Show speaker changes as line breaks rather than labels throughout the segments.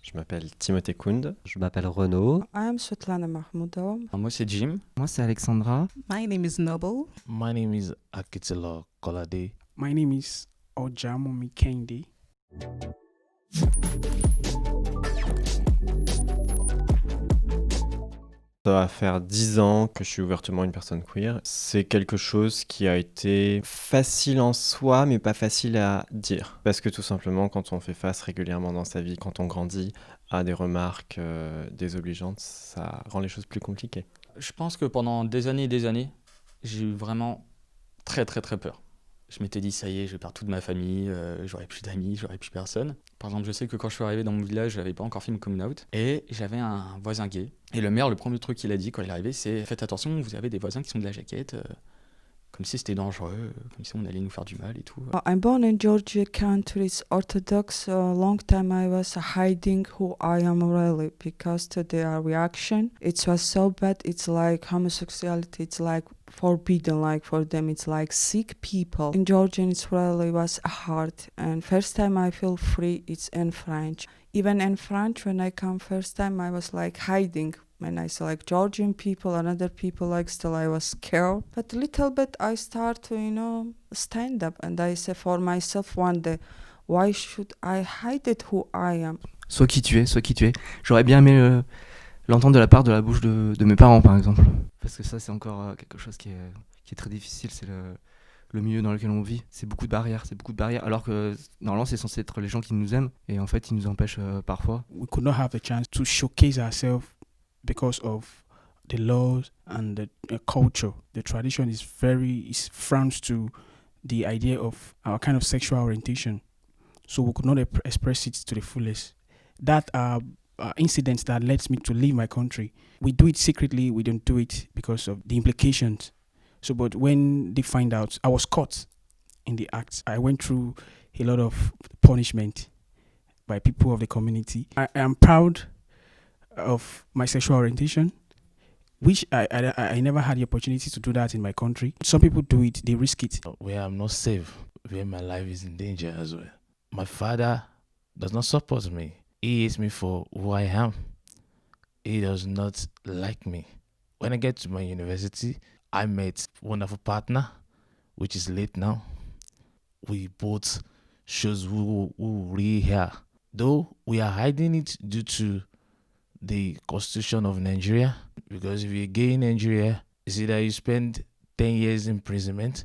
Je m'appelle Timothée Kound.
Je m'appelle Renaud.
I am Svetlana Mahmoudova.
Moi, c'est Jim.
Moi, c'est Alexandra.
My name is Noble.
My name is Akitela Kolade.
My name is Ojamomi Kendi.
Ça va faire 10 ans que je suis ouvertement une personne queer. C'est quelque chose qui a été facile en soi, mais pas facile à dire. Parce que tout simplement, quand on fait face régulièrement dans sa vie, quand on grandit, à des remarques désobligeantes, ça rend les choses plus compliquées.
Je pense que pendant des années, j'ai eu vraiment très peur. Je m'étais dit, ça y est, je vais perdre toute ma famille, j'aurai plus d'amis, j'aurai plus personne. Par exemple, je sais que quand je suis arrivé dans mon village, j'avais pas encore fait mon coming out, et j'avais un voisin gay. Et le maire, le premier truc qu'il a dit quand il est arrivé, c'est « Faites attention, vous avez des voisins qui sont de la jaquette », comme si c'était dangereux, comme si on allait nous faire du mal et tout.
I'm born in Georgia country. It's Orthodox. A long time I was hiding who I am really because to their reaction, it was so bad. It's like homosexuality. It's like forbidden. Like for them, it's like sick people. In Georgian, it really was hard. And first time I feel free, it's in French. Even in French, when I come first time, I was like hiding. When I saw like Georgian people and other people, like still I was scared. But a little bit I start to, stand up. And I say for myself one day, why should I hide it who I am?
Sois qui tu es, sois qui tu es. J'aurais bien aimé l'entendre de la part de la bouche de mes parents, par exemple. Parce que ça, c'est encore quelque chose qui est très difficile. C'est le milieu dans lequel on vit. C'est beaucoup de barrières. Alors que normalement, c'est censé être les gens qui nous aiment. Et en fait, ils nous empêchent parfois.
We could not have the chance to showcase ourselves because of the laws and the culture. The tradition is frowns to the idea of our kind of sexual orientation. So we could not express it to the fullest. That are incidents that led me to leave my country. We do it secretly. We don't do it because of the implications. So, but when they find out, I was caught in the act. I went through a lot of punishment by people of the community. I am proud of my sexual orientation, which I never had the opportunity to do that in my country. Some people do it, they risk it.
Where I'm not safe, where my life is in danger as well. My father does not support me. He hates me for who I am. He does not like me. When I get to my university, I met a wonderful partner, which is late now. We both shows who we are. Though we are hiding it due to the constitution of Nigeria, because if you're gay in Nigeria, it's either you spend 10 years imprisonment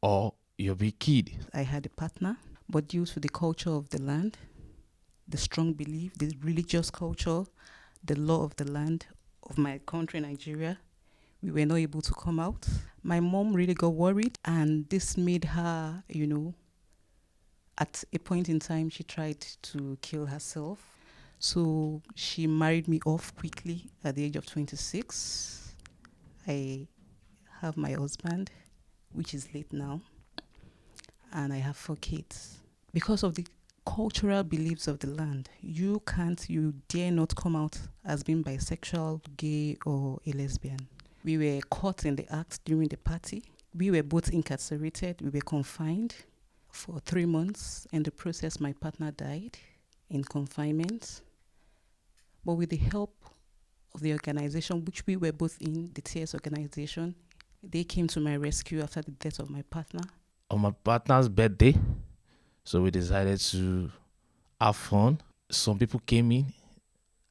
or you'll be killed.
I had a partner, but due to the culture of the land, the strong belief, the religious culture, the law of the land of my country, Nigeria, we were not able to come out. My mom really got worried, and this made her, at a point in time, she tried to kill herself. So she married me off quickly at the age of 26. I have my husband, which is late now, and I have 4 kids. Because of the cultural beliefs of the land, you dare not come out as being bisexual, gay, or a lesbian. We were caught in the act during the party. We were both incarcerated. We were confined for 3 months. In the process, my partner died in confinement. But with the help of the organization, which we were both in, the TS organization, they came to my rescue after the death of my partner.
On my partner's birthday, so we decided to have fun. Some people came in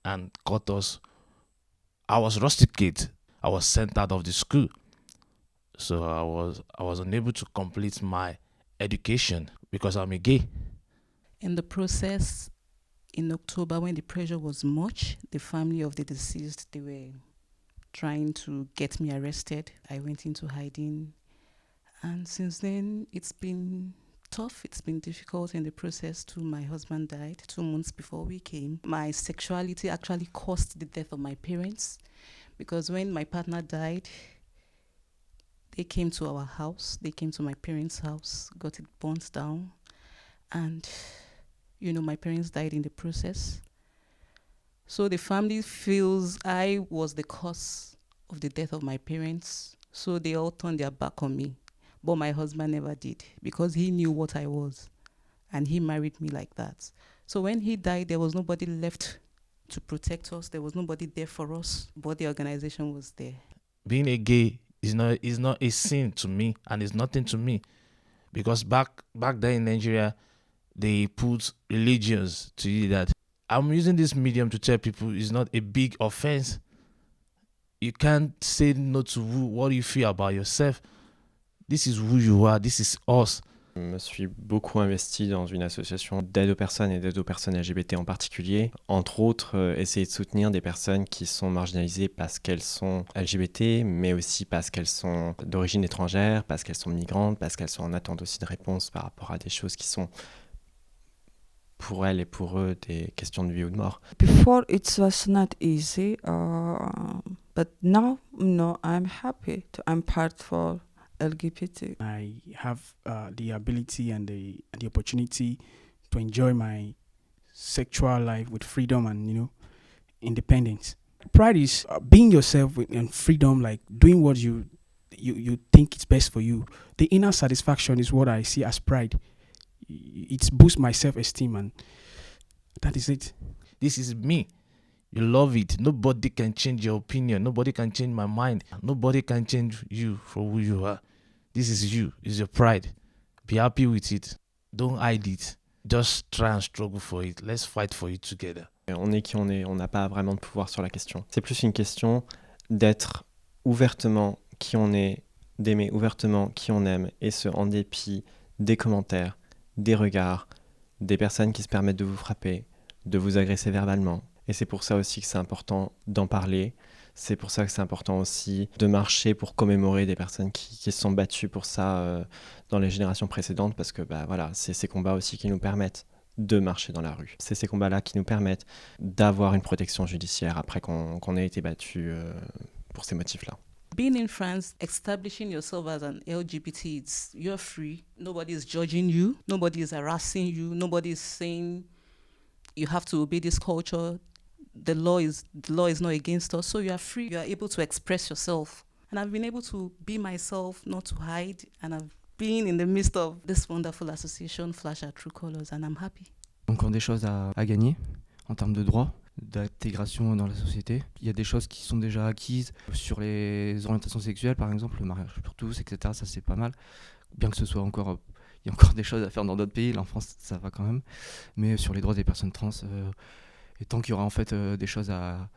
and caught us. I was rusticated. I was sent out of the school. So I was unable to complete my education because I'm a gay.
In the process, in October, when the pressure was much, the family of the deceased, they were trying to get me arrested. I went into hiding. And since then, it's been tough. It's been difficult in the process too. My husband died 2 months before we came. My sexuality actually caused the death of my parents, because when my partner died, they came to our house. They came to my parents' house, got it burnt down. And my parents died in the process. So the family feels I was the cause of the death of my parents. So they all turned their back on me. But my husband never did, because he knew what I was. And he married me like that. So when he died, there was nobody left to protect us. There was nobody there for us, but the organization was there.
Being a gay is not a sin to me, and it's nothing to me, because back there in Nigeria, they put religions to you that I'm using this medium to tell people it's not a big offense. You can't say no to what you feel about yourself. This is who you are. This is us.
Je me suis beaucoup investi dans une association d'aide aux personnes et d'aide aux personnes LGBT en particulier. Entre autres, essayer de soutenir des personnes qui sont marginalisées parce qu'elles sont LGBT, mais aussi parce qu'elles sont d'origine étrangère, parce qu'elles sont migrantes, parce qu'elles sont en attente aussi de réponses par rapport à des choses qui sont pour elles et pour eux des questions de vie ou de mort.
Before it was not easy, but now, no, I'm happy I'm part for LGBT.
I have the ability and the opportunity to enjoy my sexual life with freedom and independence. Pride is being yourself and freedom, like doing what you think is best for you. The inner satisfaction is what I see as pride. It boosts my self-esteem, and that is it.
This is me. You love it. Nobody can change your opinion. Nobody can change my mind. Nobody can change you for who you are. This is you. It's your pride. Be happy with it. Don't hide it. Just try and struggle for it. Let's fight for it together.
On est qui on est. On n'a pas vraiment de pouvoir sur la question. C'est plus une question d'être ouvertement qui on est, d'aimer ouvertement qui on aime, et ce, en dépit des commentaires, des regards, des personnes qui se permettent de vous frapper, de vous agresser verbalement. Et c'est pour ça aussi que c'est important d'en parler. C'est pour ça que c'est important aussi de marcher pour commémorer des personnes qui se sont battues pour ça dans les générations précédentes, parce que voilà, c'est ces combats aussi qui nous permettent de marcher dans la rue. C'est ces combats-là qui nous permettent d'avoir une protection judiciaire après qu'on ait été battu pour ces motifs-là.
Being in France, establishing yourself as an LGBT, you're free. Nobody is judging you. Nobody is harassing you. Nobody is saying you have to obey this culture. The law is not against us. So you are free. You are able to express yourself. And I've been able to be myself, not to hide. And I've been in the midst of this wonderful association, Flash Our True Colors, and I'm happy.
Encore des choses à gagner en termes de droits, d'intégration dans la société. Il y a des choses qui sont déjà acquises sur les orientations sexuelles, par exemple, le mariage pour tous, etc. Ça, c'est pas mal. Bien que ce soit encore... Il y a encore des choses à faire dans d'autres pays. Là, en France, ça va quand même. Mais sur les droits des personnes trans, et tant qu'il y aura en fait des choses à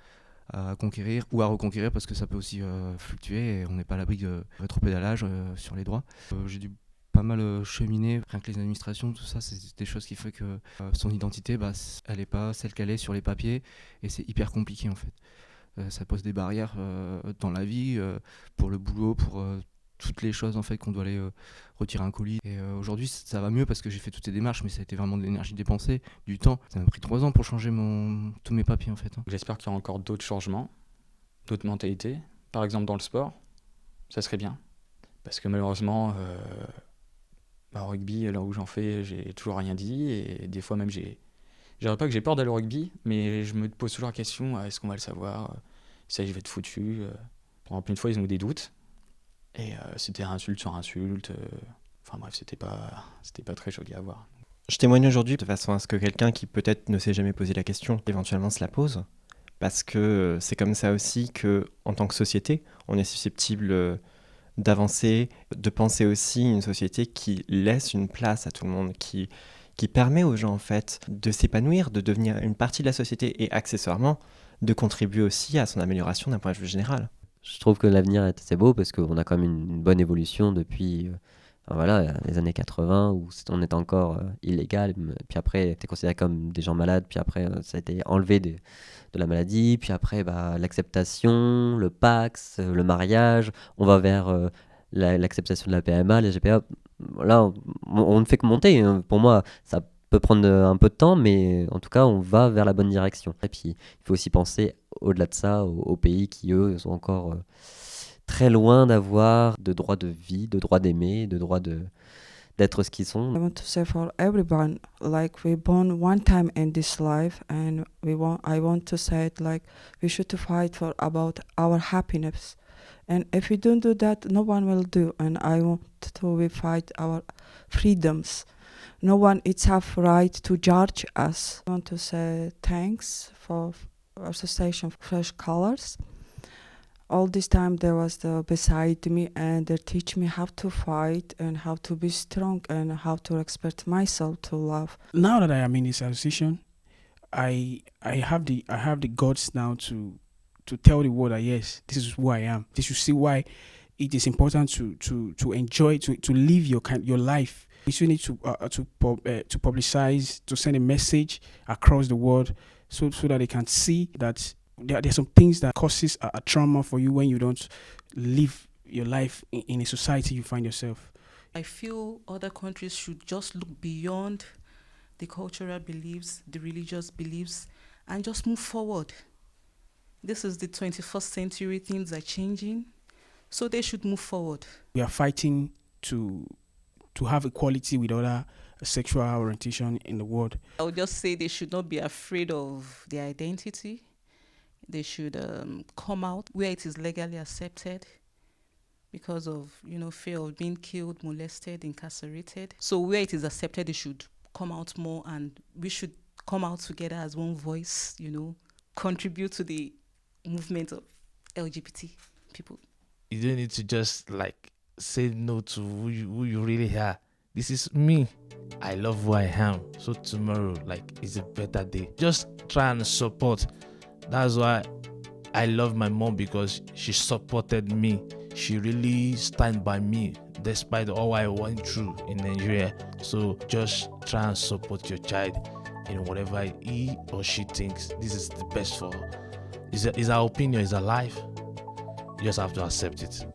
conquérir ou à reconquérir, parce que ça peut aussi fluctuer et on n'est pas à l'abri de rétropédalage sur les droits. J'ai dû pas mal cheminer, rien que les administrations, tout ça, c'est des choses qui font que son identité, elle n'est pas celle qu'elle est sur les papiers, et c'est hyper compliqué en fait. Ça pose des barrières dans la vie, pour le boulot, pour toutes les choses en fait qu'on doit aller retirer un colis. Et aujourd'hui ça va mieux parce que j'ai fait toutes ces démarches, mais ça a été vraiment de l'énergie dépensée, du temps. Ça m'a pris 3 ans pour changer tous mes papiers en fait.
J'espère qu'il y aura encore d'autres changements, d'autres mentalités. Par exemple dans le sport, ça serait bien. Parce que malheureusement, au rugby, là où j'en fais, j'ai toujours rien dit. Et des fois même, je dirais pas que j'ai peur d'aller au rugby, mais je me pose toujours la question, est-ce qu'on va le savoir ? Ça, je vais être foutu. Pendant plein de fois, ils ont eu des doutes. Et c'était insulte sur insulte. Enfin bref, c'était pas très joli à voir.
Je témoigne aujourd'hui de façon à ce que quelqu'un qui peut-être ne s'est jamais posé la question, éventuellement se la pose. Parce que c'est comme ça aussi qu'en tant que société, on est susceptible d'avancer, de penser aussi une société qui laisse une place à tout le monde, qui permet aux gens en fait de s'épanouir, de devenir une partie de la société et accessoirement de contribuer aussi à son amélioration d'un point de vue général.
Je trouve que l'avenir est assez beau parce qu'on a quand même une bonne évolution depuis les années 80 où on était encore illégal, puis après c'était considéré comme des gens malades, puis après ça a été enlevé de la maladie, puis après l'acceptation, le Pax, le mariage, on va vers l'acceptation de la PMA, la GPA. Là on ne fait que monter, hein. Pour moi ça peut prendre un peu de temps, mais en tout cas on va vers la bonne direction. Et puis il faut aussi penser au-delà de ça aux pays qui eux sont encore très loin d'avoir de droit de vie, de droit d'aimer, de droit d'être ce qu'ils sont.
I want to say for everyone, like we're born one time in this life, and I want to say it like we should fight for about our happiness, and if we don't do that, no one will do. And I want to fight our freedoms. No one it's have right to judge us. I want to say thanks for Association Fresh Colors. All this time they was beside me and they teach me how to fight and how to be strong and how to respect myself, to love.
Now that I am in this association, I have the guts now to tell the world that yes, this is who I am. They should see why it is important to enjoy, to live your life. You still need to publicize, to send a message across the world, so that they can see that there are some things that causes a trauma for you when you don't live your life in a society you find yourself.
I feel other countries should just look beyond the cultural beliefs, the religious beliefs, and just move forward. This is the 21st century, things are changing, so they should move forward.
We are fighting to have equality with other sexual orientation in the world.
I would just say they should not be afraid of their identity. They should come out where it is legally accepted because of, fear of being killed, molested, incarcerated. So where it is accepted, they should come out more, and we should come out together as one voice, contribute to the movement of LGBT people.
You don't need to just say no to who you really are. This is me. I love who I am. So tomorrow, is a better day. Just try and support. That's why I love my mom, because she supported me. She really stand by me despite all I went through in Nigeria. So just try and support your child in whatever he or she thinks this is the best for her. It's our opinion, it's our life. You just have to accept it.